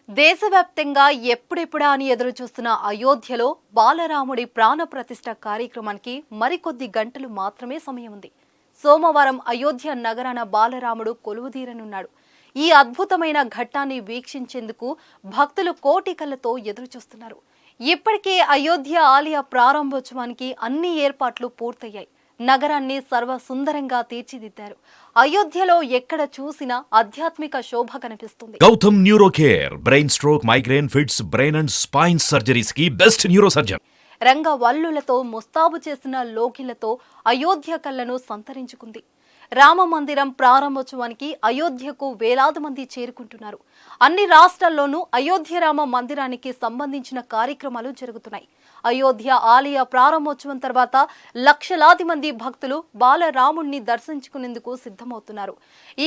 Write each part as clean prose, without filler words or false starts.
దేశవ్యాప్తంగా ఎప్పుడెప్పుడా అని ఎదురు చూస్తున్న అయోధ్యలో బాలరాముడి ప్రాణ ప్రతిష్ఠ కార్యక్రమానికి మరికొద్ది గంటలు మాత్రమే సమయం ఉంది. సోమవారం అయోధ్య నగరాన బాలరాముడు కొలువుదీరనున్నాడు. ఈ అద్భుతమైన ఘట్టాన్ని వీక్షించేందుకు భక్తులు కోటి కళ్ళతో ఎదురు చూస్తున్నారు. ఇప్పటికే అయోధ్య ఆలయ ప్రారంభోత్సవానికి అన్ని ఏర్పాట్లు పూర్తయ్యాయి. నగరాన్ని సర్వసుందరంగా తీర్చిదిద్దారు. అయోధ్యలో ఎక్కడ చూసినా ఆధ్యాత్మిక శోభ కనిపిస్తుంది. Gautham neuro care brain stroke, migraine, fits, brain and spine surgeries కి బెస్ట్ న్యూరో సర్జన్. రంగవల్లులతో ముస్తాబు చేసిన లోకిలతో అయోధ్య కళ్ళను సంతరించుకుంది. రామ మందిరం ప్రారంభోత్సవానికి అయోధ్యకు వేలాది మంది చేరుకుంటున్నారు. అన్ని రాష్ట్రాల్లోనూ అయోధ్య రామ మందిరానికి సంబంధించిన కార్యక్రమాలు జరుగుతున్నాయి. అయోధ్య ఆలయ ప్రారంభోత్సవం తర్వాత లక్షలాది మంది భక్తులు బాలరాముణ్ణి దర్శించుకునేందుకు సిద్ధమవుతున్నారు.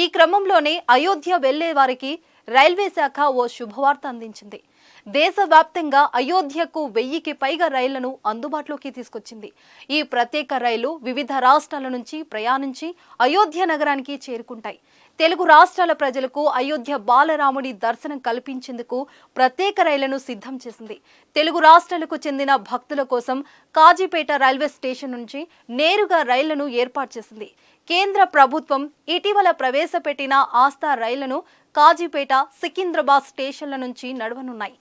ఈ క్రమంలోనే అయోధ్య వెళ్లే వారికి రైల్వే శాఖ ఓ శుభవార్త అందించింది. దేశవ్యాప్తంగా అయోధ్యకు 1000కి పైగా రైళ్లను అందుబాటులోకి తీసుకొచ్చింది. ఈ ప్రత్యేక రైలు వివిధ రాష్ట్రాల నుంచి ప్రయాణించి అయోధ్య నగరానికి చేరుకుంటాయి. తెలుగు రాష్ట్రాల ప్రజలకు అయోధ్య బాలరాముడి దర్శనం కల్పించేందుకు ప్రత్యేక రైళ్లను సిద్ధం చేసింది. తెలుగు రాష్ట్రాలకు చెందిన భక్తుల కోసం కాజీపేట రైల్వే స్టేషన్ నుంచి నేరుగా రైళ్లను ఏర్పాటు చేసింది. కేంద్ర ప్రభుత్వం ఇటీవల ప్రవేశపెట్టిన ఆస్థా రైళ్లను కాజీపేట, సికింద్రాబాద్ స్టేషన్ల నుంచి నడవనున్నాయి.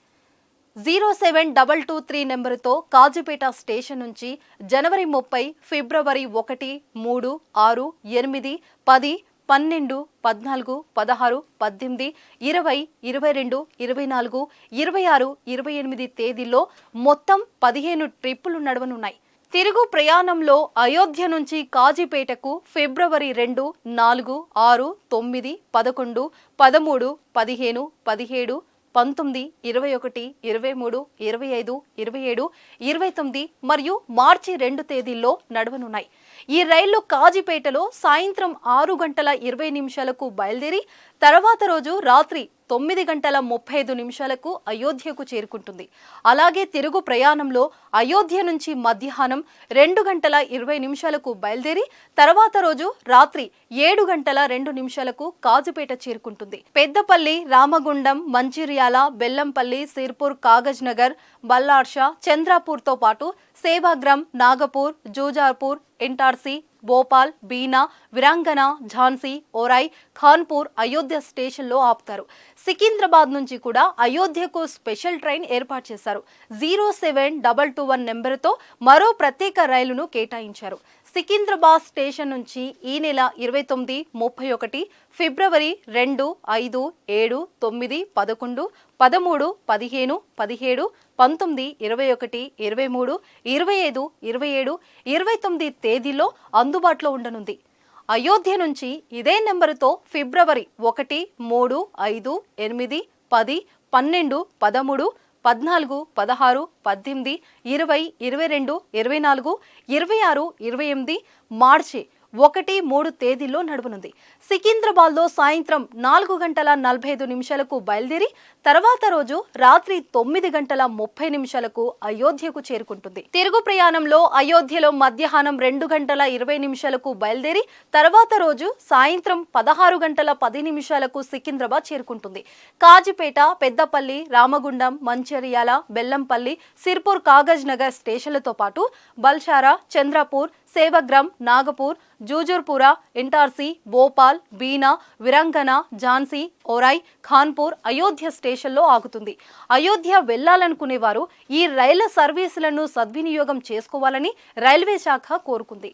07223 నెంబరుతో కాజీపేట స్టేషన్ నుంచి జనవరి 30, ఫిబ్రవరి 1, 3, 6, 8, 10, 12, 14, 16, 18, 20, 22, 24, 26, 28 తేదీల్లో మొత్తం 15 ట్రిప్పులు నడవనున్నాయి. తిరుగు ప్రయాణంలో అయోధ్య నుంచి కాజీపేటకు ఫిబ్రవరి 2, 4, 6, 9, 11, 13, 15, 17, 19, 21, 23, 25, 27, 29 మరియు మార్చి 2 తేదీల్లో నడవనున్నాయి. ఈ రైళ్లు కాజీపేటలో సాయంత్రం 6:20 బయలుదేరి తర్వాత రోజు రాత్రి 9:35 అయోధ్యకు చేరుకుంటుంది. అలాగే తిరుగు ప్రయాణంలో అయోధ్య నుంచి మధ్యాహ్నం 2:20 బయలుదేరి తర్వాత రోజు రాత్రి 7:02 కాజీపేట చేరుకుంటుంది. పెద్దపల్లి, రామగుండం, మంచిర్యాల, బెల్లంపల్లి, సిర్పూర్, కాగజ్ నగర్, బల్లార్షా, చంద్రాపూర్తో పాటు సేవాగ్రామ్, నాగపూర్, జూజార్పూర్, ఇంటార్సీ, భోపాల్, బీనా, విరాంగన, ఝాన్సీ, ఓరాయ్, ఖాన్పూర్ అయోధ్య స్టేషన్లో ఆపుతారు. సికింద్రాబాద్ నుంచి కూడా అయోధ్యకు స్పెషల్ ట్రైన్ ఏర్పాటు చేశారు. 07221 నెంబరుతో మరో ప్రత్యేక రైలును కేటాయించారు. సికింద్రాబాద్ స్టేషన్ నుంచి ఈ నెల 29, 31, ఫిబ్రవరి 2, 5, 7, 9, 11, 13, 15, 17, 19, 21, 23, 25, 27, 29 తేదీల్లో అందుబాటులో ఉండనుంది. అయోధ్య నుంచి ఇదే నెంబరుతో ఫిబ్రవరి 1, 3, 5, 8, 10, 12, 13, 14, 16, 18, 20, 22, 24, 26, 28, మార్చి 1, 3 తేదీల్లో నడవనుంది. సికింద్రాబాద్లో సాయంత్రం 4:45 బయలుదేరి తర్వాత రోజు రాత్రి 9:30 అయోధ్యకు చేరుకుంటుంది. తిరుగు ప్రయాణంలో అయోధ్యలో మధ్యాహ్నం 2:20 బయలుదేరి తర్వాత రోజు సాయంత్రం 16:10 సికింద్రాబాద్ చేరుకుంటుంది. కాజీపేట, పెద్దపల్లి, రామగుండం, మంచిర్యాల, బెల్లంపల్లి, సిర్పూర్, కాగజ్ నగర్ స్టేషన్లతో పాటు బల్షారా, చంద్రపూర్, సేవగ్రామ్, నాగపూర్, జూజూర్పుర, ఇంటార్సీ, భోపాల్, బీనా, విరాంగన, ఝాన్సీ, ఓరాయ్, ఖాన్పూర్ అయోధ్య స్టేషన్లో ఆగుతుంది. అయోధ్య వెళ్లాలనుకునేవారు ఈ రైళ్ల సర్వీసులను సద్వినియోగం చేసుకోవాలని రైల్వే శాఖ కోరుకుంది.